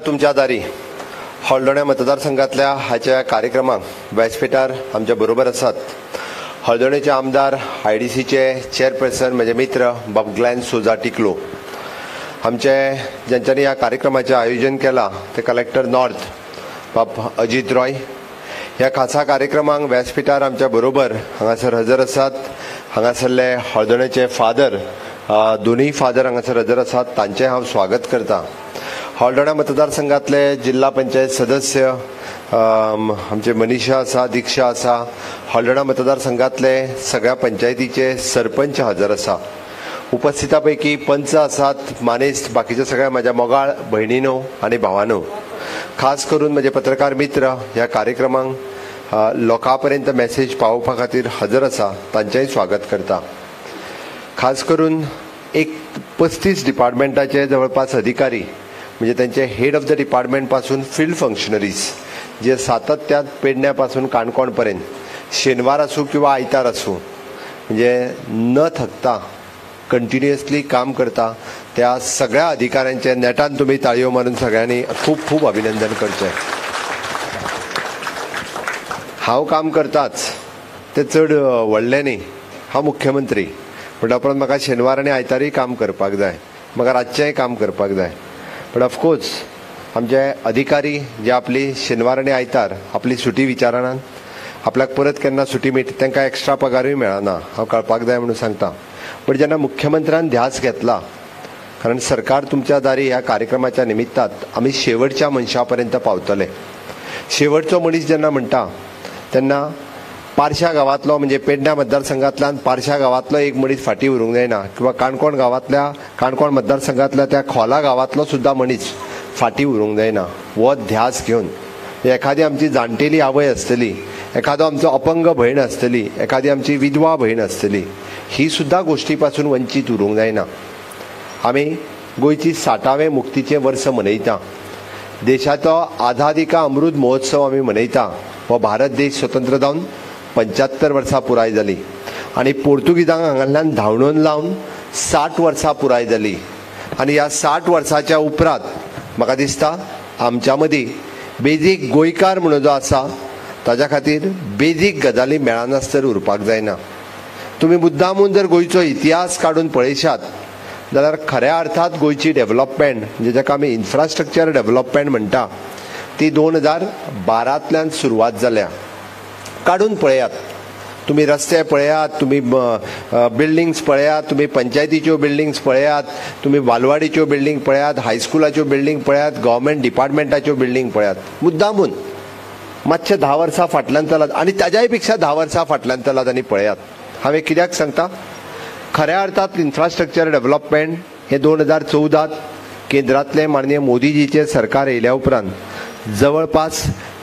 तुमच्या दारी हळदोणे मतदारसंघातल्या हाच्या कार्यक्रमाक व्यासपीठार आमच्या बरोबर आसात. हळदोणेचे आमदार IDCचे चेअरपर्सन म्हजे मित्र बाब ग्लेन सोजा टिकलो. आमचे ज्यांच्यानी ह्या कार्यक्रमाचे आयोजन केला ते कलेक्टर नॉर्थ बाब अजित रॉय. ह्या खासा कार्यक्रमाक व्यासपीठार आमच्या बरोबर हांगासर हजर आसात. हांगासरले हळदोणेचे फादर दोनूय फादर हांगासर हजर आसात. तांचे हांव स्वागत करता. हळदोणे मतदारसंघातले जिल्हा पंचायत सदस्य आमचे मनीषा आसा, दिक्षा आसा. हळदोणे मतदारसंघातले सगळ्या पंचायतीचे सरपंच हजर आसा. उपस्थितांपैकी पंच आसात, मानेस्त, बाकीचे सगळे माझ्या मोगाळ भयणीनो आनी भावानो. खास करून म्हजे पत्रकार मित्र ह्या कार्यक्रमाक लोकां पर्यंत मेसेज पावोवपा खातीर हजर आसा, तांचेंय स्वागत करता. खास करून 35 डिपार्टमेंटाचे जवळपास अधिकारी म्हणजे त्यांचे हेड ऑफ द डिपार्टमेंट पासून फील्ड फंक्शनरीज जे सातत्यात पेडण्यापासून काणकोणपर्यंत शेनवार असू किंवा आयतार असू म्हणजे न थकता कंटिन्युअसली काम करता, त्या सगळ्या अधिकाऱ्यांचे नेटान तुम्ही ताळयो मारून सगळ्यांनी खूप खूप अभिनंदन करचें. हांव काम करताच ते चड व्हडलें न्ही. हांव मुख्यमंत्री पण उपरांत म्हाका शेनवार आनी आयतारय काम करपाक जाय, म्हाका रातचेंय काम करपाक जाय. पण ऑफकोर्स आमचे अधिकारी जे आपली शेनवार आनी आयतार आपली सुटी विचारनात, आपल्याक परत केन्ना सुटी मेळटा तांकां एक्स्ट्रा पगारूय मेळना. हांव कळपाक जाय म्हणून सांगता. पण जेन्ना मुख्यमंत्र्यान ध्यास घेतला, कारण सरकार तुमच्या दारी ह्या कार्यक्रमाच्या निमित्तात आमी शेवटच्या मनशा पर्यंत पावतले. शेवटचो मनीस जेन्ना म्हणटा तेन्ना पारशा गांवांतलो म्हणजे पेडण्या मतदारसंघांतल्यान पारशा गांवांतलो एक मनीस फाटी उरूंक जायना, किंवा काणकोण मतदारसंघांतल्या त्या खोला गांवांतलो सुद्धा मनीस फाटी उरूंक जायना. हो ध्यास घेवन एखादी आमची जाणटेली आवय आसतली, एखादो आमचो अपंग भयण आसतली, एखादी आमची विधवा भयण आसतली, ही सुद्धा गोष्टी पासून वंचीत उरूंक जायना. आमी गोंयची 60वें मुक्तीचें वर्स मनयता. देशाचो आझादी का अमृत महोत्सव आमी मनयता. हो भारत देश स्वतंत्र जावन 75 वर्सां पुराय जाली आनी पोर्तुगीजांक हांगांतल्यान धांवडोवन लावन 60 वर्सां पुराय जाली. आनी ह्या 60 वर्साच्या उपरांत म्हाका दिसता आमच्या मदीं बेजीक गोंयकार म्हणून जो आसा ताच्या खातीर बेजीक गजाली मेळनासतर उरपाक जायना. तुमी मुद्दामून जर गोंयचो इतिहास काडून पळयशात जाल्यार खऱ्या अर्थात गोंयची डेव्हलपमेंट म्हणजे जाका आमी इन्फ्रास्ट्रक्चर डेव्हलपमेंट म्हणटा ती 2012तल्यान सुरवात जाल्या. काडून पळयात, तुम्ही रस्ते पळयात, तुम्ही बिल्डिंग्स पळयात, तुम्ही पंचायतीच्यो बिल्डिंग्स पळयात, तुम्ही बालवाडीच्यो बिल्डिंग पळयात, हायस्कुलाच्यो बिल्डिंग पळयात, गव्हर्मेंट डिपार्टमेंटाच्यो बिल्डिंग पळयात. मुद्दामून मातशे 10 वर्सां फाटल्यान चलात आनी ताज्याय पेक्षा 10 वर्सां फाटल्यान चलात आनी पळयात. हांवें कित्याक सांगता, खऱ्या अर्थात इन्फ्रास्ट्रक्चर डेव्हलपमेंट हे 2014 केंद्रातले माननीय मोदीजीचे सरकार येयल्या उपरांत जवळपास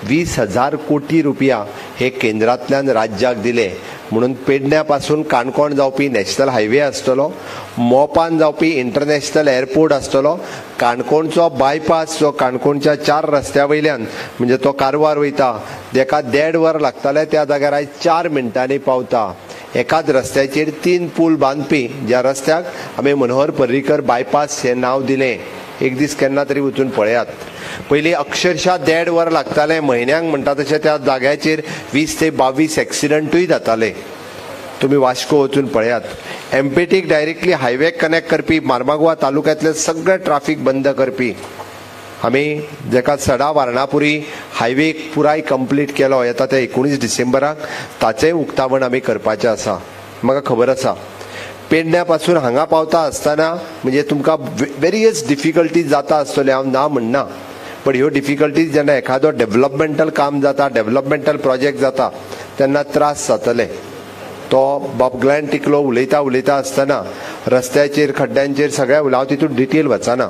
20,000 कोटी रुपया हे केंद्रातल्यान राज्याक दिले. म्हणून पेडण्या पासून काणकोण जावपी नॅशनल हायवे आसतलो, मोपान जावपी इंटरनॅशनल एअरपोर्ट आसतलो, काणकोणचो बायपास जो काणकोणच्या 4 रस्त्या वयल्यान म्हणजे तो कारवार वयता जेका 1.5 वर लागताले त्या जाग्यार आयज 4 मिनटांनी पावता. एकाच रस्त्याचेर 3 पूल बांदपी, ज्या रस्त्याक आमी मनोहर पर्रीकर बायपास हे नाव दिलें. एक दीस केन्ना तरी वचून पळयात. पयलीं अक्षरशः 1.5 वर लागताले, म्हयन्याक म्हणटा तशें त्या जाग्याचेर 20 ते 22 एक्सिडंटूय जाताले. तुम्ही वास्को वचून पळयात. एमपीटीक डायरेक्टली हायवे कनेक्ट करपी मार्मागुआ तालुक्यांतले सगळे ट्राफिक बंद करपी आमी जेका सडा वारणापुरी हायवे पुराय कंप्लीट केलो येता ते 19 डिसेंबराक, ताचेंय उक्तावण आमी करपाचें आसा. म्हाका खबर आसा पेडण्या पासून हांगा पावता आसतना म्हणजे तुमकां वेरियस डिफिकल्टीज जाता आसतल्यो, हांव ना म्हणना. पण ह्यो डिफिकल्टीज जेन्ना एखादो डेव्हलपमेंटल काम जाता, डेव्हलपमेंटल प्रोजेक्ट जाता तेन्ना त्रास जातले. तो बाब ग्लेन टिकलो उलयता आसतना रस्त्याचेर खड्ड्यांचेर सगळ्या हांव तितून डिटेल वचना.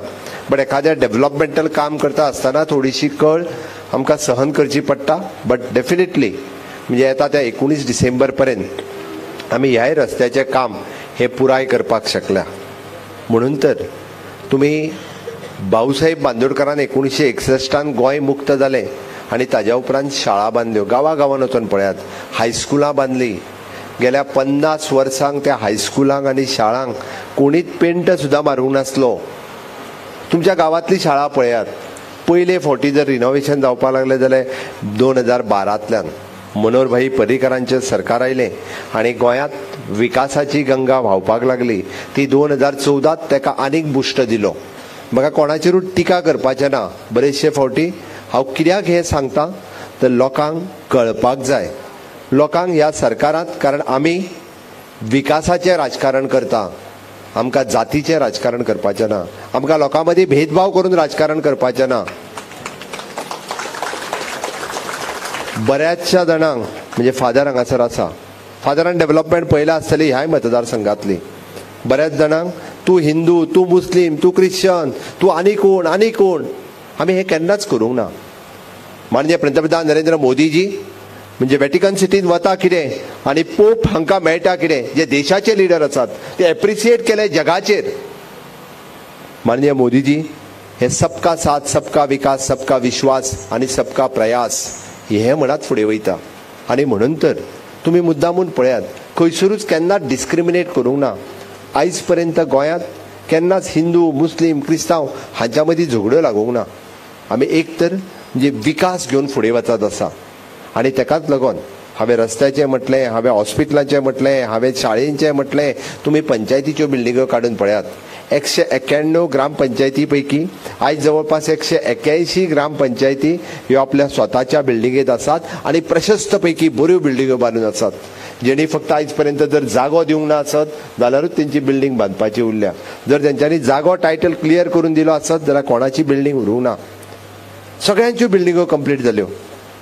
बट एखाद्या डेव्हलपमेंटल काम करता आसतना थोडीशी कळ आमकां सहन करची पडटा. बट डेफिनेटली म्हणजे येता त्या 19 डिसेंबर पर्यंत आमी ह्याय रस्त्याचें काम हे पुराय करपाक शकल्या. म्हणून तर तुम्ही भाऊसाहेब बांदोडकरान 1961 गोंय मुक्त जालें आनी ताज्या उपरांत शाळा बांदल्यो. गांवागांवान वचून पळयात, हायस्कुलां बांदली. गेल्या 50 वर्सांक त्या हायस्कुलांक आनी शाळांक कोणीच पेंट सुद्दां मारूंक नासलो. तुमच्या गांवांतली शाळा पळयात. पयले फावटी जर रिनोव्हेशन जावपाक लागलें जाल्यार 2012तल्यान मनोहरभाई पर्रीकरांचें सरकार आयलें आनी गोंयांत विकासाची गंगा व्हांवपाक लागली. ती 2014त तेका आनीक बुश्ट दिलो. म्हाका कोणाचेरूच टिका करपाचें ना. बरेचशे फावटी हांव कित्याक हें सांगता तर लोकांक कळपाक जाय. लोकांक ह्या सरकारांत, कारण आमी विकासाचें राजकारण करता, आमकां जातीचें राजकारण करपाचें ना. आमकां लोकां मदीं भेदभाव करून राजकारण करपाचें ना. बऱ्याचशा जाणांक म्हणजे फादर हांगासर आसा, फादरान डेव्हलपमेंट पयला आसतली ह्याय मतदारसंघातली. बऱ्याच जाणांक तूं हिंदू, तूं मुस्लीम, तूं क्रिश्चन, तूं आनी कोण, आमी हें केन्नाच करूंक ना. म्हणजे पंतप्रधान नरेंद्र मोदीजी म्हणजे व्हॅटिकन सिटीन वता कितें आनी पोप हांकां मेळटा कितें, जे देशाचे लिडर आसात ते एप्रिसिएट केले जगाचेर. माननीय मोदीजी हे सबका साथ, सबका विकास, सबका विश्वास आनी सबका प्रयास हे म्हणत फुडें वयता. आनी म्हणून तर तुमी मुद्दामून पळयात, खंयसरूच केन्नाच डिस्क्रिमिनेट करूंक ना. आयज पर्यंत गोंयांत केन्नाच हिंदू, मुस्लीम, क्रिस्तांव हांच्या मदीं झगड्यो लागूंक ना. आमी एक तर म्हणजे विकास घेवन फुडें वचत आसा. आनी तेकाच लागून हांवें रस्त्याचें म्हटलें, हांवें हॉस्पिटलाचें म्हटलें, हांवें शाळेंचें म्हटलें. तुमी पंचायतीच्यो बिल्डिंगो काडून पळयात. 191 ग्रामपंचायती पैकी आयज जवळपास 181 ग्रामपंचायती ह्यो आपल्या स्वताच्या बिल्डिंगेत आसात आनी प्रशस्त पैकी बऱ्यो बिल्डिंगो बांदून आसात. जेणी फक्त आयज पर्यंत जर जागो दिवंक ना आसत जाल्यारूच तेंची बिल्डिंग बांदपाची उरल्या. जर तेंच्यांनी जागो टायटल क्लियर करून दिलो आसत जाल्यार कोणाची बिल्डिंग उरूंक ना. सगळ्यांच्यो बिल्डिंगो कंप्लीट जाल्यो.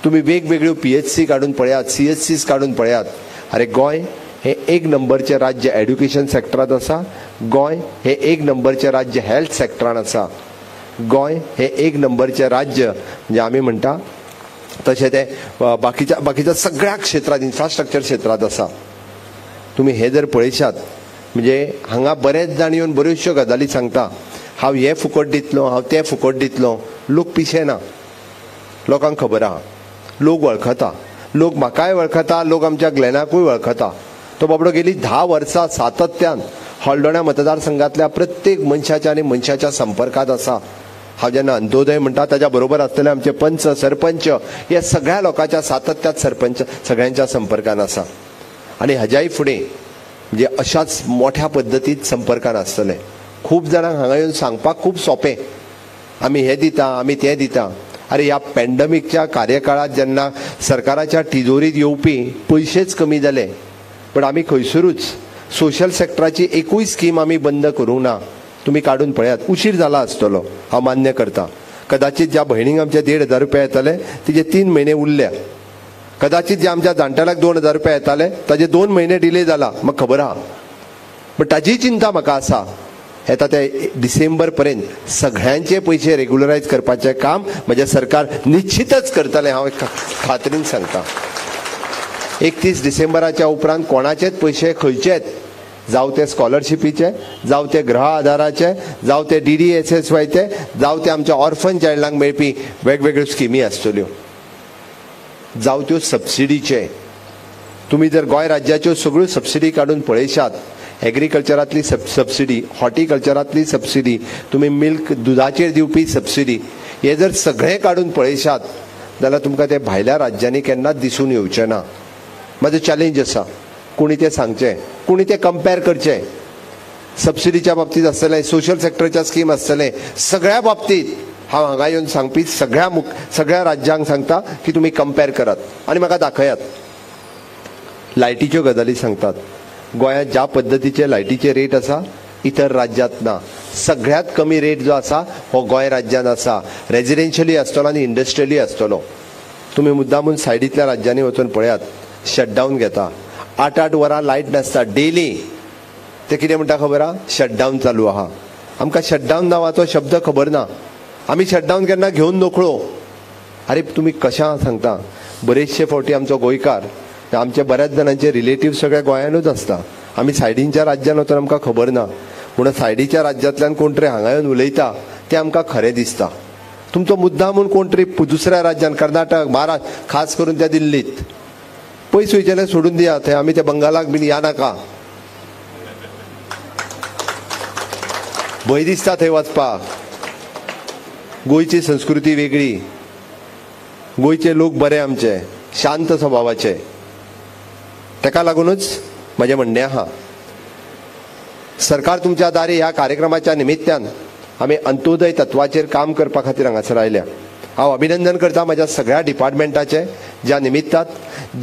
तुम्ही वेगवेगळ्यो PHC काढून पळयात, CHCs काढून पळयात. अरे गोंय हे 1 नंबरचे राज्य एड्युकेशन सेक्टरांत आसा. गोंय हे 1 नंबरचे राज्य हेल्थ सेक्टरान आसा. गोंय हे 1 नंबरचे राज्य म्हणजे आमी म्हणटा तशें ते बाकीच्या सगळ्या क्षेत्रांत, इन्फ्रास्ट्रक्चर क्षेत्रांत आसा. तुमी हे जर पळयशात म्हणजे हांगा बरेच जाण येवन बऱ्योचश्यो गजाली सांगता. हांव हे फुकट दितलो, हांव तें फुकट दितलो. लोक पिशे ना. लोकांक खबर आहा, लोक वळखता. लोक म्हाकाय वळखता, लोक आमच्या ग्लेनाकूय वळखता. तो बाबडो गेली 10 वर्सां सातत्यान हळदोण्या मतदारसंघातल्या प्रत्येक मनशाच्या आनी मनशाच्या संपर्कांत आसा. हांव जेन्ना अंत्योदय म्हणटा ताच्या बरोबर आसतले आमचे पंच, सरपंच हे सगळ्या लोकांच्या सातत्यात सरपंच सगळ्यांच्या संपर्कान आसा. आनी हाज्याय फुडें म्हणजे अशाच मोठ्या पद्दतीत संपर्कान आसतले. खूब जाणांक हांगा येवन सांगपाक खूब सोंपें, आमी हे दिता, आमी तें दिता. अरे ह्या पॅन्डेमिकच्या कार्यकाळात जेन्ना सरकाराच्या तिजोरीत येवपी पयशेच कमी जाले, पण आमी खंयसरूच सोशल सेक्टराची एकूय स्कीम आमी बंद करूंक ना. तुमी काडून पळयात. उशीर जाला आसतलो, हांव मान्य करता. कदाचित ज्या भयणींक आमचे 1,500 रुपया येताले तिचे 3 म्हयने उरल्या. कदाचित जे आमच्या जाणटेल्याक 2,000 रुपया येताले ताजे 2 म्हयने डिले जाला, म्हाका खबर आहा. पण ताजी चिंता म्हाका आसा. येता ते डिसेंबर पर्यंत सगळ्यांचे पयशे रेग्युलरायज करपाचें काम म्हजें सरकार निश्चितच करतलें, हांव खात्रीन सांगता. 31 डिसेंबराच्या उपरांत कोणाचेच पयशे खंयचेच, जावं ते स्कॉलरशिपीचे, जावं ते गृह आदाराचे, जावं ते DDSSYचे, जावं ते आमच्या ऑर्फन चायल्डांक मेळपी वेगवेगळ्यो स्किमी आसतल्यो, जावं त्यो सबसिडीचे. तुमी जर गोंय राज्याच्यो सगळ्यो सबसिडी काडून पळयशात, एग्रीकल्चरांतली सबसिडी, हॉर्टिकल्चरांतली सबसिडी, तुमी मिल्क दुधाचेर दिवपी सबसिडी, हे जर सगळें काडून पळयशात जाल्यार तुमकां ते भायल्या राज्यांनी केन्नाच दिसून येवचें ना. म्हजें चॅलेंज आसा. कोणी तें सांगचें, कोणी तें कंपेर करचें. सबसिडीच्या बाबतींत आसतलें, सोशल सेक्टरच्या स्कीम आसतलें, सगळ्या बाबतींत हांव हांगा येवन सांगपी सगळ्या राज्यांक सांगता की तुमी कंपेर करात आनी म्हाका दाखयात. लायटीच्यो गजाली सांगतात. गोंयांत ज्या पद्दतीचे लायटीचे रेट आसा इतर राज्यांत ना. सगळ्यात कमी रेट जो आसा हो गोंय राज्यांत आसा. रेजिडेन्शियली आसतलो आनी इंडस्ट्रियली आसतलो. तुमी मुद्दामून सायडींतल्या राज्यांनी वचून पळयात. शटडावन घेता, 8-8 वरां लायट नासता डेली. ते कितें म्हणटा खबर आहा? शटडावन चालू आहा. आमकां शटडावन नांवाचो शब्द खबर ना. आमी शटडावन केन्ना घेवन नकळो. अरे तुमी कशा सांगता? बरेचशे फावटी आमचो गोंयकार आमचे बऱ्याच जाणांचे रिलेटिव्ह सगळ्या गोंयांतूच आसता. आमी सायडींच्या राज्यान वचून आमकां खबर ना, म्हणून सायडीच्या राज्यांतल्यान कोण तरी हांगा येवन उलयता तें आमकां खरें दिसता. तुमचो मुद्दाम म्हूण कोण तरी दुसऱ्या राज्यान कर्नाटक महाराष्ट्र खास करून त्या दिल्लीत पयस वयचेले सोडून दिया, थंय आमी त्या बंगालाक बीन या नाका. भंय दिसता थंय वचपाक. गोंयची संस्कृती वेगळी, गोंयचे लोक बरे आमचे शांत स्वभावाचे. ताका लागूनच म्हजें म्हणणें आहा, सरकार तुमच्या दारी ह्या कार्यक्रमाच्या निमित्यान आमी अंत्योदय तत्वाचेर काम करपा खातीर हांगासर आयल्या. हांव अभिनंदन करता म्हज्या सगळ्या डिपार्टमेंटाचे, ज्या निमित्तात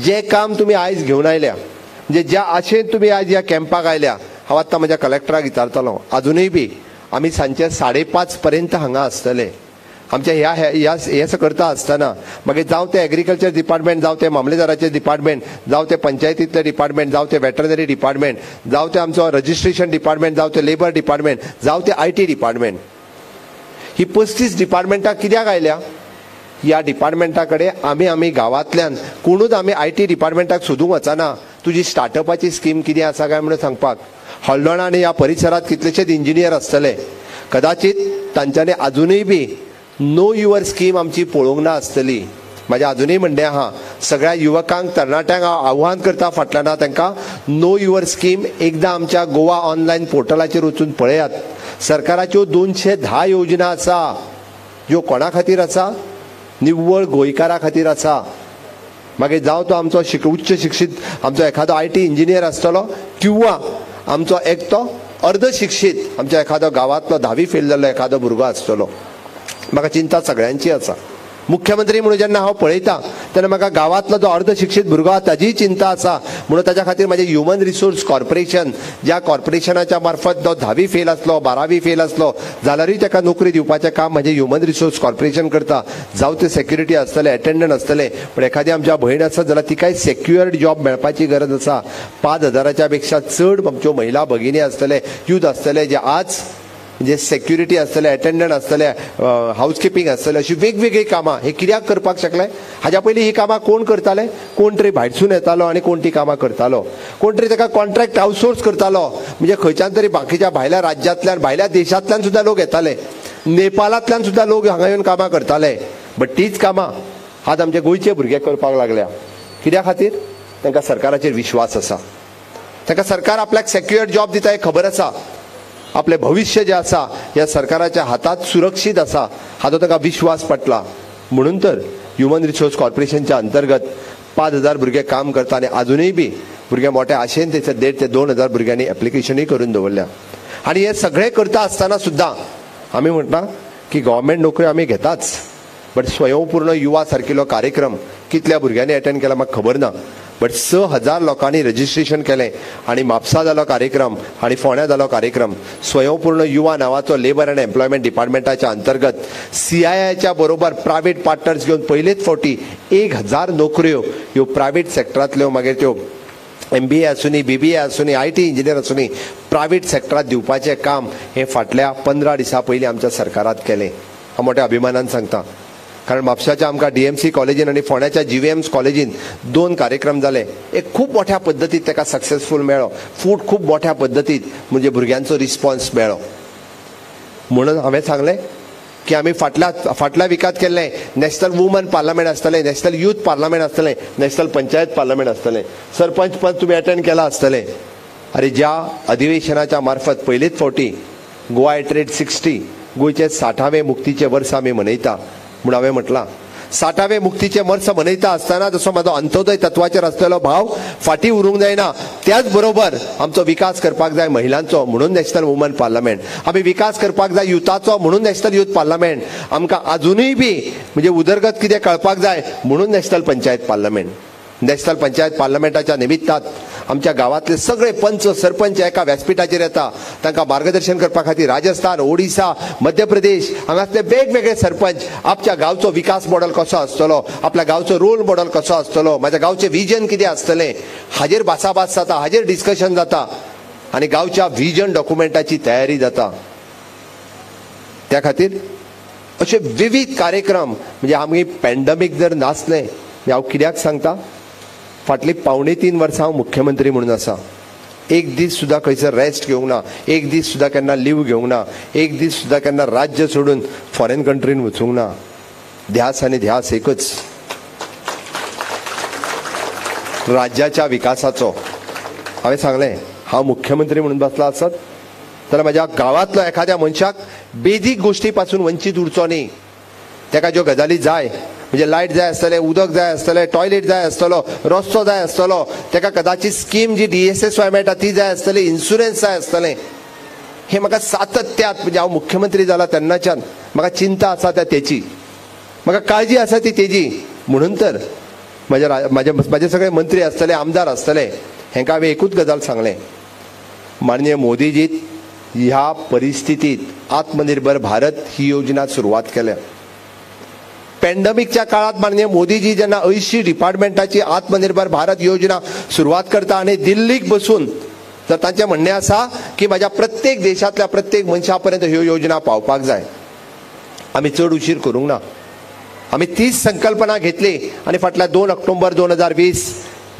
जे काम तुमी आयज घेवन आयल्या, म्हणजे ज्या आशेन तुमी आयज ह्या कॅम्पाक आयल्या. हांव आतां म्हज्या कलेक्टराक विचारतलों, अजुनूय बी आमी सांजचे 5:30 पर्यंत हांगा आसतले. आमच्या हे करता आसतना मागीर जावं ते एग्रीकल्चर डिपार्टमेंट, जावं ते मामलेदाराचे डिपार्टमेंट, जावं ते पंचायतींतले डिपार्टमेंट, जावं ते वेटरनरी डिपार्टमेंट, जावं ते आमचो रजिस्ट्रेशन डिपार्टमेंट, जावं ते लेबर डिपार्टमेंट, जावं ते IT डिपार्टमेंट, ही 35 डिपार्टमेंटां कित्याक आयल्या? ह्या डिपार्टमेंटा कडेन आमी गांवांतल्यान कोणूच आमी IT डिपार्टमेंटाक सोदूंक वचना तुजी स्टार्टअपाची स्कीम कितें आसा काय म्हणून सांगपाक. हळदोणा आनी ह्या परिसरांत कितलेशेच इंजिनियर आसतले, कदाचित तांच्यांनी अजूनय बी नो युअर स्कीम आमची पळोवंक ना आसतली. म्हाजें अजुनूय म्हणणें आहा, सगळ्या युवकांक तरणाट्यांक हांव आव्हान करता फाटल्यान तांकां नो युअर स्कीम एकदां आमच्या गोवा ऑनलायन पोर्टलाचेर वचून पळयात. सरकाराच्यो 210 योजना आसा, ज्यो कोणा खातीर आसा? निव्वळ गोंयकारा खातीर आसा. मागीर जावं तो आमचो उच्च शिक्षीत आमचो एखादो IT इंजिनियर आसतलो, किंवा आमचो एकटो अर्ध शिक्षीत आमच्या एखादो गांवांतलो 10वी फेल जाल्लो एखादो भुरगो आसतलो. म्हाका चिंता सगळ्यांची आसा. मुख्यमंत्री म्हणून जेन्ना हांव पळयता तेन्ना म्हाका गांवांतलो जो अर्ध शिक्षीत भुरगो आसा ताजीय चिंता आसा. म्हणून ताच्या खातीर म्हाजें ह्युमन रिसोर्स कॉर्पोरेशन, ज्या कॉर्पोरेशनाच्या मार्फत तो 10वी फेल आसलो, 12वी फेल आसलो जाल्यारूय ताका नोकरी दिवपाचें काम म्हाजें ह्युमन रिसोर्स कॉर्पोरेशन करता. जावं ते सेक्युरिटी आसतले, अटेंडंट आसतले, पण एखादी आमच्या भयण आसत जाल्यार तिकाय सेक्युअर्ड जॉब मेळपाची गरज आसा. 5,000च्या पेक्षा चड आमच्यो महिला भगिनी आसतले, यूथ आसतले, जे आज म्हणजे सेक्युरिटी आसतले, अटेंडंट आसतले, हाऊसकीपिंग आसतले, अशी वेगवेगळी कामां हे कित्याक करपाक शकले? हाज्या पयलीं ही कामां कोण करताले? कोण तरी भायरसून येतालो आनी कोण ती कामां करतालो. कोण तरी ताका कॉन्ट्रॅक्ट आउटसोर्स करतालो. म्हणजे खंयच्यान तरी बाकीच्या भायल्या राज्यांतल्यान, भायल्या देशांतल्यान सुद्दां लोक येताले, नेपाळांतल्यान सुद्दां लोक हांगा येवन कामां करताले. बट तीच कामां आज आमचे गोंयचे भुरगे करपाक लागल्या. कित्या खातीर? तांकां सरकाराचेर विश्वास आसा. तांकां सरकार आपल्याक सेक्युअर्ड जॉब दिता हें खबर आसा. आपले भविष्य जे आसा ह्या सरकाराच्या हातात सुरक्षीत आसा हाचो ताका विश्वास पटला. म्हणून तर ह्युमन रिसोर्स कॉर्पोरेशनच्या अंतर्गत 5,000 भुरगे काम करता आनी अजूनय बी भुरगे मोठ्या आशेन थंयसर 1,500 ते 2,000 भुरग्यांनी एप्लिकेशनूय करून दवरल्या. आनी हे सगळें करता आसतना सुद्दां आमी म्हणटा की गव्हर्मेंट नोकऱ्यो आमी घेताच, बट स्वयंपूर्ण युवा सारकिलो कार्यक्रम कितल्या भुरग्यांनी अटेंड केला म्हाका खबर ना. बट 6,000 लोकांनी रजिस्ट्रेशन केलें आनी म्हापसा जालो कार्यक्रम आनी फोंड्या जालो कार्यक्रम. स्वयंपूर्ण युवा नांवाचो लेबर अँड एम्प्लॉयमेंट डिपार्टमेंटाच्या अंतर्गत CIIच्या बरोबर प्रायवेट पार्टनर्स घेवन पयलेच फावटी 1,000 नोकऱ्यो ह्यो प्रायवेट सेक्टरांतल्यो, मागीर त्यो MBA आसूनी, BBA आसूनी, IT इंजिनियर आसूनी, प्रायवेट सेक्टरांत दिवपाचें काम हे फाटल्या 15 दिसां पयलीं आमच्या सरकारात केलें. हांव मोठ्या अभिमानान सांगता. कारण म्हापशाच्या आमकां DMC कॉलेजीन आनी फोंड्याच्या GVMS कॉलेजीन 2 कार्यक्रम जाले. एक खूब मोठ्या पद्दतीत ताका सक्सेसफूल मेळ्ळो. फूड खूब मोठ्या पद्दतीत म्हणजे भुरग्यांचो रिस्पॉन्स मेळ्ळो. म्हणून हांवें सांगलें की आमी फाटल्या विकात केल्लें नॅशनल वुमन पार्लमेंट आसतलें, नॅशनल यूथ पार्लमेंट आसतलें, नॅशनल पंचायत पार्लमेंट आसतलें. सरपंच पद तुमी अटेंड केला आसतलें. अरे ज्या अधिवेशनाच्या मार्फत पयलेच फावटी गोवा एट रेट 60 गोंयचे 60वें मुक्तीचें वर्स आमी मनयता. म्हणून हांवें म्हटलां 60वें मुक्तीचें वर्स मनयता आसतना जसो म्हाजो अंत्योदय तत्वाचेर आसलेलो भाव फाटीं उरूंक जायना, त्याच बरोबर आमचो विकास करपाक जाय महिलांचो, म्हणून नॅशनल वुमन पार्लमेंट. आमी विकास करपाक जाय युथाचो, म्हणून नॅशनल यूथ पार्लमेंट. आमकां अजुनूय बी म्हणजे उदरगत कितें कळपाक जाय, म्हणून national panchayat parliament. National panchayat पार्लमेंटाच्या निमित्तात आमच्या गांवांतले सगळे पंच सरपंच एका व्यासपीठाचेर येता. तांकां मार्गदर्शन करपा खातीर राजस्थान, ओडिसा, मध्य प्रदेश हांगासले वेगवेगळे सरपंच आपल्या गांवचो विकास मॉडेल कसो आसतलो, आपल्या गांवचो रोल मॉडेल कसो आसतलो, म्हाज्या गांवचें विजन कितें आसतलें हाजेर भासाभास जाता, हाजेर डिस्कशन जाता आनी गांवच्या विजन डॉक्युमेंटाची तयारी जाता. त्या खातीर अशे विविध कार्यक्रम म्हणजे आमी पॅन्डेमीक जर नासलें हांव कित्याक सांगता, फाटली 2.5 वर्सां हांव मुख्यमंत्री म्हणून आसा. एक दीस सुद्दां खंयसर रेस्ट घेवंक ना, एक दीस सुद्दां केन्ना लीव घेवंक ना, एक दीस सुद्दां केन्ना राज्य सोडून फॉरेन कंट्रीन वचूंक ना. ध्यास आनी ध्यास एकच, राज्याच्या विकासाचो. हांवें सांगलें हांव मुख्यमंत्री म्हणून बसला आसत जाल्यार म्हज्या गांवांतलो एखाद्या मनशाक बेजीक गोश्टी पासून वंचीत उरचो न्ही. ताका ज्यो गजाली जाय, म्हणजे लायट जाय आसतलें, उदक जाय आसतलें, टॉयलेट जाय आसतलो, रस्तो जाय आसतलो, ताका कदाचित स्कीम जी DSSY मेळटा ती जाय आसतली, इन्शुरन्स जाय आसतलें, हें म्हाका सातत्यात, म्हणजे हांव मुख्यमंत्री जाला तेन्नाच्यान म्हाका चिंता आसा तेची, म्हाका काळजी आसा ती तेजी. म्हणून तर म्हाजे सगळे मंत्री आसतले, आमदार आसतले, हेंकां हांवें एकूच गजाल सांगलें, माननीय मोदीजी ह्या परिस्थितीत आत्मनिर्भर भारत ही योजना सुरवात केल्या. पॅन्डेमिकच्या काळात माननीय मोदीजी जेन्ना 80 डिपार्टमेंटाची आत्मनिर्भर भारत योजना सुरवात करता आनी दिल्लीक बसून जर तांचें म्हणणें आसा की म्हाज्या प्रत्येक देशांतल्या प्रत्येक मनशा पर्यंत ह्यो योजना पावपाक जाय, आमी चड उशीर करूंक ना. आमी तीच संकल्पना घेतली आनी फाटल्या 2 ऑक्टोबर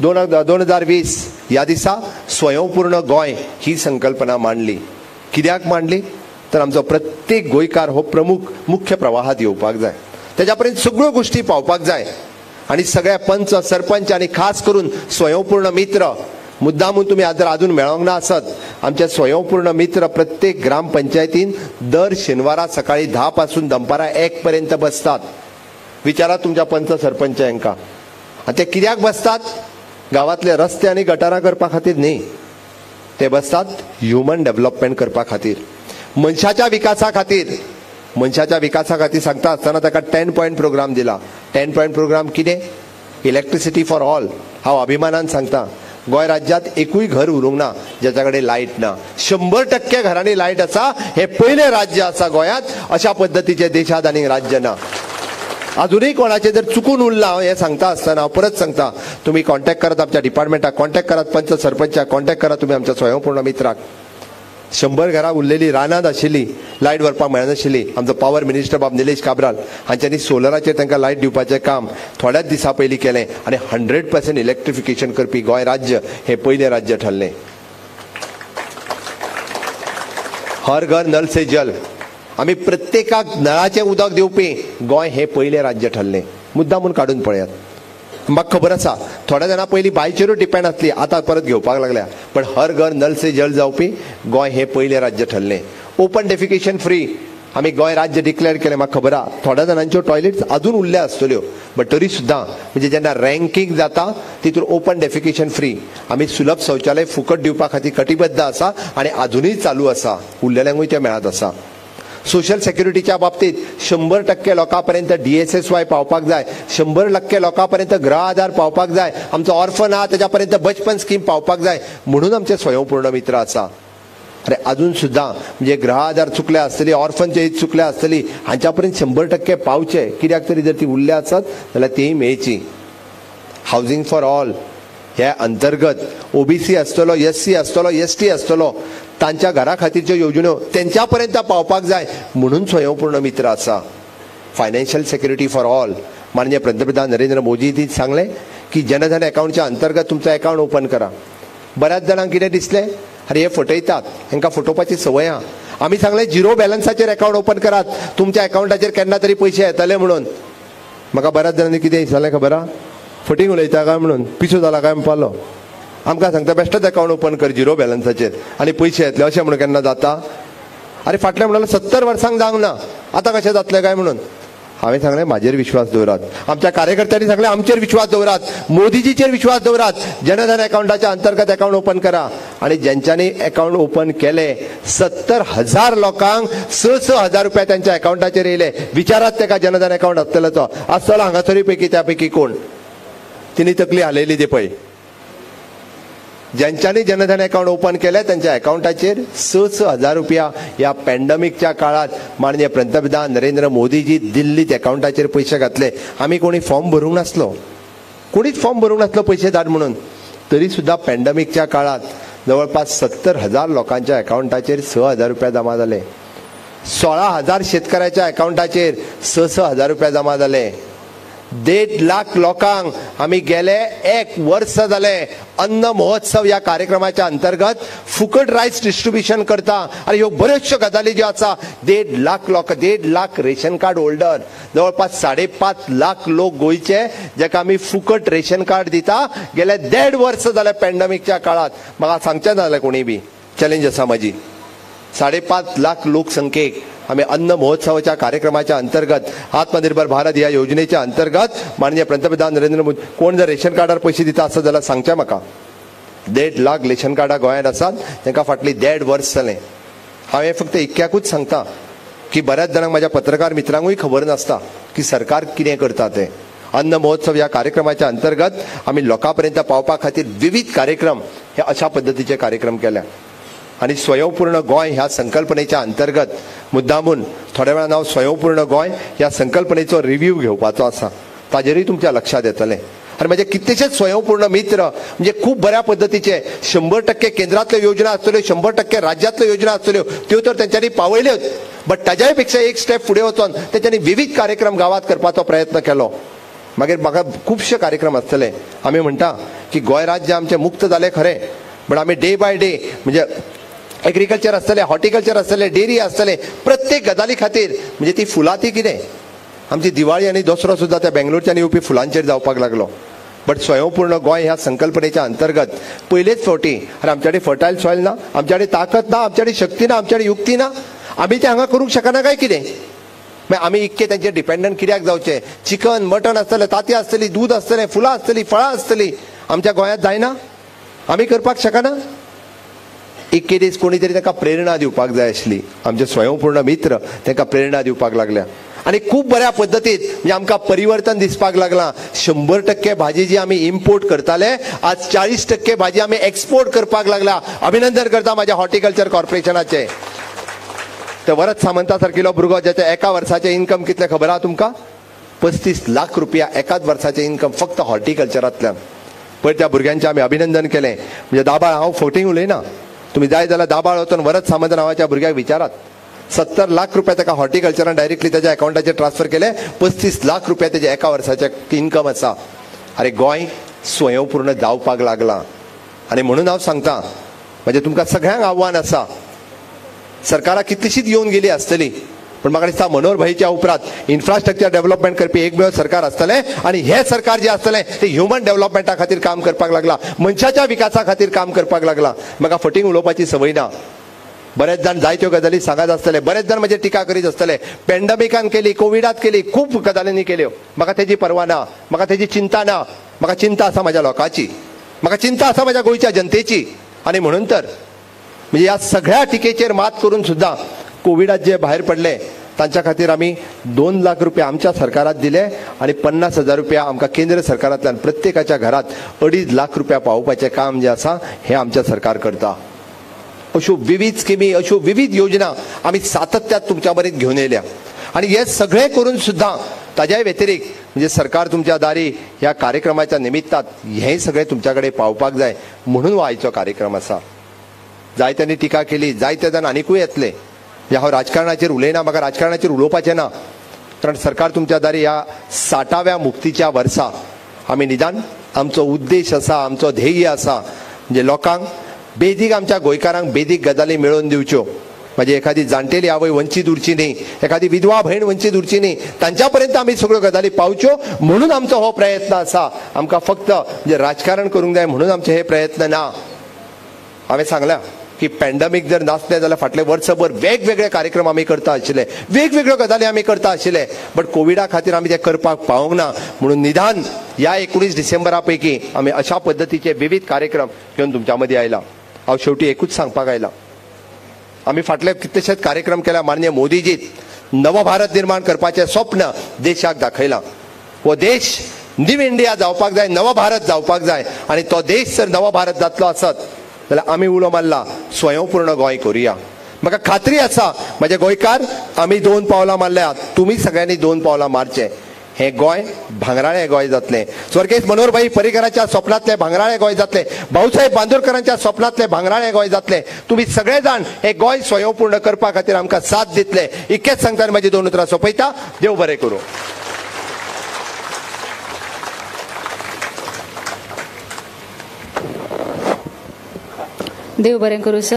2020 ह्या दिसा स्वयंपूर्ण गोंय ही संकल्पना मांडली. कित्याक मांडली तर आमचो प्रत्येक गोंयकार हो प्रमुख मुख्य प्रवाहात येवपाक जाय, तेज्या पर्यंत सगळ्यो गोश्टी पावपाक जाय. आनी सगळ्या पंच, सरपंच आनी खास करून स्वयंपूर्ण मित्र, मुद्दामून तुमी अजून मेळोंक ना आसत, आमचे स्वयंपूर्ण मित्र प्रत्येक ग्रामपंचायतीन दर शेनवारा सकाळी 10 पासून दनपारां 1 पर्यंत बसतात. विचारात तुमच्या पंच सरपंच हांकां. आनी ते कित्याक बसतात? गांवांतले रस्ते आनी गटारां करपा खातीर न्ही, ते बसतात ह्युमन डेव्हलपमेंट करपा खातीर, मनशाच्या विकासा खातीर. मनशाच्या विकासा खातीर सांगता आसतना ताका 10 पॉयंट प्रोग्राम दिला. 10 पॉयंट प्रोग्राम कितें? Electricity for all. हांव अभिमानान सांगता, गोंय राज्यांत एकूय घर उरूंक ना ज्याच्या कडेन लायट ना. 100% घरांनी लायट आसा. हे पयलें राज्य आसा गोंयांत, अशा पद्दतीचे देशांत आनी राज्य ना. अजूनही कोणाचे जर चुकून उरला हे सांगता आसतना हांव परत सांगता, तुम्ही कॉन्टॅक्ट करात आमच्या डिपार्टमेंटाक, कॉन्टॅक्ट करात पंच सरपंचाक, कॉन्टॅक्ट करात तुम्ही आमच्या स्वयंपूर्ण मित्राक. 100 घरां उरलेली रानांत आशिल्ली, लायट व्हरपाक मेळनाशिल्ली. आमचो पॉवर मिनिस्टर बाब निलेश काब्राल हांच्यांनी सोलराचेर तांकां लायट दिवपाचें काम थोड्याच दिसां पयलीं केलें आनी 100% इलेक्ट्रिफिकेशन करपी गोंय राज्य हे पयलें राज्य ठरलें. हर घर नल से जल, आमी प्रत्येकाक नळाचें उदक दिवपी गोंय हे पयलें राज्य ठरलें. मुद्दामून काडून पळयात. म्हाका खबर आसा थोड्या जाणां पयलीं बांयचेरूच डिपेंड आसली, आतां परत घेवपाक लागल्या, पण हर घर नल से जल जावपी गोंय हे पयलें राज्य ठरलें. ओपन डेफिकेशन फ्री आमी गोंय राज्य डिक्लेअर केलें. म्हाका खबर आहा थोड्या जाणांच्यो टॉयलेट्स अजून उरल्या आसतल्यो, बट तरी सुद्दां म्हणजे जेन्ना रँकींग जाता तितून ओपन डेफिकेशन फ्री, आमी सुलभ शौचालय फुकट दिवपा खातीर कटिबद्ध आसा आनी अजूनय चालू आसा, उरलेल्यांकूय तें मेळत आसा. सोशल सेक्युरिटीच्या बाबतीत 100% लोकांपर्यंत DSSY पावपाक जाय, 100% लोकांपर्यंत गृह आधार पावपाक जाय, आमचो ऑर्फन आहा तेच्या पर्यंत बचपन स्कीम पावपाक जाय, म्हणून आमचे स्वयंपूर्ण मित्र आसा. अरे अजून सुद्दां म्हणजे गृह आधार चुकले आसतली, ऑर्फनचे चुकले आसतली, हांच्या पर्यंत 100% पावचे. कित्याक तरी जर ती उरल्या आसत जाल्यार तीय मेळची. हावजींग फॉर ऑल ह्या अंतर्गत OBC आसतलो, SC आसतलो, ST आसतलो, तांच्या घरा खातीरच्यो योजनो तेंच्या पर्यंत पावपाक जाय म्हणून स्वयंपूर्ण मित्र आसा. फायनान्शियल सेक्युरिटी फॉर ऑल, माननीय पंतप्रधान नरेंद्र मोदीजी सांगले की जनधन अकाउंटच्या अंतर्गत तुमचो अकाउंट ओपन करा. बऱ्याच जाणांक कितें दिसलें, अरे हे फटयतात, हांकां फटोवपाची संवय आहा. आमी सांगलें 0 बॅलन्साचेर अकाउंट ओपन करात, तुमच्या अकाउंटाचेर केन्ना तरी पयशे येतले म्हणून. म्हाका बऱ्याच जाणांनी कितें दिसलें खबर आहा, फटींग उलयता काय म्हणून, पिसो जाला काय म्हणपालो. आमकां सांगता बेश्टच अकाउंट ओपन कर 0 बॅलन्साचेर आनी पयशे येतले, अशें म्हणून केन्ना जाता? अरे फाटल्या म्हणून 70 वर्सांक जावंक ना, आतां कशें जातलें काय म्हणून. हांवें सांगलें म्हाजेर विश्वास दवरात. आमच्या कार्यकर्त्यांनी सांगलें आमचेर विश्वास दवरात, मोदीजीचेर विश्वास दवरात. जनधन अकाउंटाच्या अंतर्गत अकाउंट ओपन करा. आणि ज्यांच्यांनी अकाउंट ओपन केले 70,000 लोकांक 6,000 रुपया त्यांच्या अकाउंटाचेर येयले. विचारात तेका जनधन अकाउंट आसतलो तो आसतलो हांगासरी पैकी त्यापैकी कोण तिणी तकली हालयली ते पळय. ज्यांच्यांनी जनधन अकाउंट ओपन केले त्यांच्या अकाउंटाचेर 6,000 रुपया या पॅन्डेमिकच्या काळात माननीय पंतप्रधान नरेंद्र मोदीजी दिल्लीत अकाउंटाचेर पैसे घातले. आम्ही कोणी फॉर्म भरूंक नासलो, कोणीच फॉर्म भरूंक नासलो पैसे धाड म्हणून. तरी सुद्धा पॅन्डेमिकच्या काळात जवळपास 70,000 लोकांच्या अकाउंटाचेर 6,000 रुपया जमा झाले. 16,000 शेतकऱ्याच्या अकाउंटाचेर 6,000 रुपया जमा झाले. 1.5 लाख लोकांक आम्ही गेले 1 वर्ष जाले अन्न महोत्सव या कार्यक्रमाच्या अंतर्गत फुकट राईस डिस्ट्रीब्युशन करता. आणि ह्यो बऱ्योचश्यो गजाली ज्यो आसा 1.5 लाख लोक, 1.5 लाख रेशन कार्ड होल्डर, जवळपास 5.5 लाख लोक गोयचे जेका आम्ही फुकट रेशन कार्ड दिता. गेले 1.5 वर्ष जाले पॅन्डेमिकच्या काळात. म्हाका सांगचें जालें कोणी बी, चॅलेंज आसा माझी. 5.5 लाख लोकसंख्येक आम्ही अन्न महोत्सवाच्या कार्यक्रमाच्या अंतर्गत आत्मनिर्भर भारत या योजनेच्या अंतर्गत माननीय पंतप्रधान नरेंद्र मोदी कोण जर रेशन कार्डार पैसे दिता आसत जाल्यार सांगचें म्हाका. 1.5 लाख रेशन कार्डां गोंयांत आसात, तांकां फाटली 1.5 वर्स जालें. हांवें फक्त इतक्याकूच सांगता की बऱ्याच जाणांक म्हाज्या पत्रकार मित्रांकूय खबर नासता की सरकार कितें करता तें. अन्न महोत्सव या कार्यक्रमाच्या अंतर्गत आम्ही लोकांपर्यंत पावपा खातीर विविध कार्यक्रम हे अशा पद्धतीचे कार्यक्रम केल्या. आणि स्वयंपूर्ण गोंय ह्या संकल्पनेच्या अंतर्गत मुद्दामून थोड्या वेळान हांव स्वयंपूर्ण गोंय ह्या संकल्पनेचो रिव्ह्यू घेवपाचो आसा. ताजेरूय तुमच्या लक्षात येतलें. आणि माझे कितलेशेच स्वयंपूर्ण मित्र म्हणजे खूप बऱ्या पद्धतीचे 100% केंद्रातल्यो योजना आसतल्यो, 100% राज्यातल्यो योजना आसतल्यो, त्यो तर तेंच्यांनी पावयल्योच. बट ताज्याय पेक्षा एक स्टेप फुडें वचून तेंच्यांनी विविध कार्यक्रम गावात करपाचो प्रयत्न केलो. मागीर म्हाका खुबशे कार्यक्रम आसतले. आमी म्हणटा की गोंय राज्य आमचें मुक्त जालें खरें, बट आमी डे बाय डे म्हणजे एग्रीकल्चर आसतले, हॉर्टिकल्चर आसतले, डेरी आसतले, प्रत्येक गजाली खातीर म्हणजे ती फुलां ती कितें आमची दिवाळी आनी दसरो सुद्दां त्या बेंगलोरच्यान येवपी फुलांचेर जावपाक लागलो. बट स्वयंपूर्ण गोंय ह्या संकल्पनेच्या अंतर्गत पयलेच फावटी आनी आमच्या कडेन फर्टायल सॉयल ना, आमच्या कडेन ताकद ना, आमच्या कडेन शक्ती ना, आमच्या कडेन युक्ती ना, आमी तें हांगा करूंक शकना काय कितें. मागीर आमी इतके तेंचेर डिपेंडंट कित्याक जावचे. चिकन मटन आसतलें, तांतयां आसतलीं, दूद आसतलें, फुलां आसतलीं, फळां आसतलीं, आमच्या गोंयांत जायना, आमी करपाक शकना. इतके दीस कोणी तरी ताका प्रेरणा दिवपाक जाय आसली. आमचे स्वयंपूर्ण मित्र ताका प्रेरणा दिवपाक लागल्या. आणि खूप बऱ्या पद्धतीत म्हणजे आमकां परिवर्तन दिसपाक लागलां. 100% भाजी जी आमी इम्पोर्ट करताले आज 40% भाजी आमी एक्सपोर्ट करपाक लागला. अभिनंदन करता माझ्या हॉर्टिकल्चर कॉर्पोरेशनाचे. ते वरद सामंता सारकिलो भुरगो ज्याचे एका वर्साचे इन्कम कितले खबर आहा तुमकां? 35 लाख रुपया एकाच वर्साचे इन्कम फक्त हॉर्टिकल्चरांतल्यान. पळय त्या भुरग्यांचें आमी अभिनंदन केलें. म्हणजे दाबाळ हांव फोटींग उलयना, तुम्ही जाय जाल्यार दाबाळ वचून वरद सामंत नांवाच्या भुरग्याक विचारात. 70 लाख रुपया ताका हॉर्टिकल्चरान डायरेक्टली त्याच्या अकाउंटाचेर ट्रान्सफर केले. 35 लाख रुपया तेजे एका वर्साचे इन्कम आसा. अरे गोंय स्वयंपूर्ण जावपाक लागला. आणि म्हणून हांव सांगता म्हणजे तुमकां सगळ्यांक आव्हान आसा. सरकारां कितलीशीच येवन गेली आसतली, पण म्हाका दिसता मनोहर भाईच्या उपरांत इन्फ्रास्ट्रक्चर डेव्हलपमेंट करपी एकमेव सरकार आसतलें. आणि हे सरकार जे आसतलें ते ह्युमन डेव्हलपमेंटा खातीर काम करपाक लागला, मनशाच्या विकासा खातीर काम करपाक लागला. म्हाका फटींग उलोवपाची संवय ना. बरेच जाण जायत्यो गजाली सांगत आसतले, बरेच जाण म्हणजे टिका करीत आसतले. पॅन्डेमिकान केली, कोविडात केली, खूप गजालींनी केल्यो. म्हाका तेजी पर्वा ना, म्हाका तेजी चिंता ना. म्हाका चिंता आसा म्हाज्या लोकांची, म्हाका चिंता आसा म्हाज्या गोंयच्या जनतेची. आणि म्हणून तर म्हणजे या सगळ्या टिकेचेर मात करून सुद्धा कोविडात जे भायर पडले तांच्या खातीर आमी 2 लाख रुपया आमच्या सरकारात दिले आणि 50,000 रुपया आमकां केंद्र सरकारांतल्यान प्रत्येकाच्या घरात 2.5 लाख रुपया पावोवपाचें काम जे आसा हे आमच्या सरकार करता. अश्यो विविध स्किमी, अश्यो विविध योजना आमी सातत्यात तुमच्या मरेन घेवन येयल्या. आणि हे सगळे करून सुद्धा ताज्या व्यतिरिक्त म्हणजे सरकार तुमच्या दारी ह्या कार्यक्रमाच्या निमित्तात हें सगळें तुमच्याकडे पावपाक जाय म्हणून हो आयचो कार्यक्रम आसा. जायत्यांनी टिका केली, जायते जाण आनिकूय येतले. हांव राजकारणाचेर उलयना, म्हाका राजकारणाचेर उलोवपाचें ना. कारण सरकार तुमच्या दारी ह्या 60व्या मुक्तीच्या वर्सा आमी निदान आमचो उद्देश आसा, आमचो ध्येय आसा म्हणजे लोकांक बेजीक आमच्या गोंयकारांक बेजीक गजाली मेळोवन दिवच्यो. म्हणजे एखादी जाणटेली आवय वंचीत उरची न्ही, एखादी विधवा भयण वंचीत उरची न्ही, तांच्या पर्यंत आमी सगळ्यो गजाली पावच्यो म्हणून आमचो हो प्रयत्न आसा. आमकां फक्त म्हणजे राजकारण करूंक जाय म्हणून आमचे हे प्रयत्न ना. हांवें सांगलां की पॅन्डेमिक जर नासलें जाल्यार फाटले वर्सभर वेगवेगळे कार्यक्रम आमी करता आशिल्ले, वेगवेगळ्यो गजाली आमी करता आशिल्ले. बट कोविडा खातीर आमी ते करपाक पावूंक ना. म्हणून निदान ह्या 19 डिसेंबरा पैकी आमी अशा पद्धतीचे विविध कार्यक्रम घेवन तुमच्या मदीं आयला. हांव शेवटी एकूच सांगपाक आयला, आमी फाटले कितलेशेच कार्यक्रम केल्या. माननीय मोदीजीत नव भारत निर्माण करपाचें स्वप्न देशाक दाखयलां. हो देश न्यू इंडिया जावपाक जाय, नव भारत जावपाक जाय. आणि तो देश जर नव भारत जातलो आसत जाल्यार आमी उलो मारला स्वयंपूर्ण गोंय करुया. म्हाका खात्री आसा म्हजे गोंयकार आमी 2 पावलां मारल्यात, तुमी सगळ्यांनी 2 पावलां मारचे. हे गोंय भांगराळें गोंय जातलें. स्वर्गीय मनोहर भाई पर्रीकरांच्या स्वप्नांतलें भांगराळें गोंय जातलें. भाऊसाहेब बांदोडकरांच्या स्वप्नांतलें भांगराळें गोंय जातलें. तुमी सगळे जाण हे गोंय स्वयंपूर्ण करपा खातीर आमकां साथ दितले. इतकेंच सांगता म्हजी 2 उतरां सोंपयता. देव बरें करूं. देव बरें करूं सर.